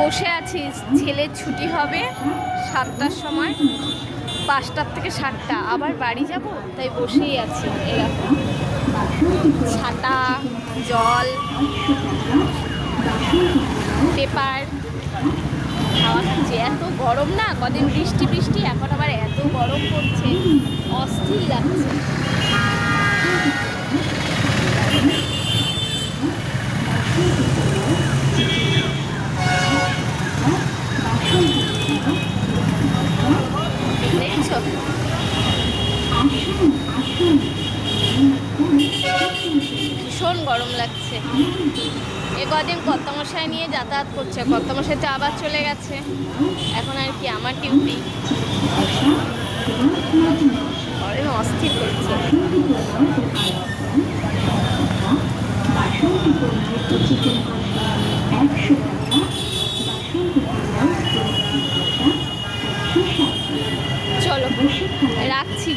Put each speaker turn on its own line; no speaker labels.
বসে আছি, ছেলের ছুটি হবে 7টার সময়, 5টার থেকে 7টা, আবার বাড়ি যাব, তাই বসেই আছি। এরকম ছাতা, জল, পেপার খাওয়া খাচ্ছি। এত গরম না, কদিন বৃষ্টি বৃষ্টি, এখন আবার এত গরম পড়ছে, অস্থির লাগছে। দেখছো, ভীষণ গরম লাগছে। এ কদিন কর্তামশাই নিয়ে যাতায়াত করছে, কর্তামশাই তো আবার চলে গেছে, এখন আর কি আমার ডিউটি। গরমে অস্থির করছে। চলো রাখছি।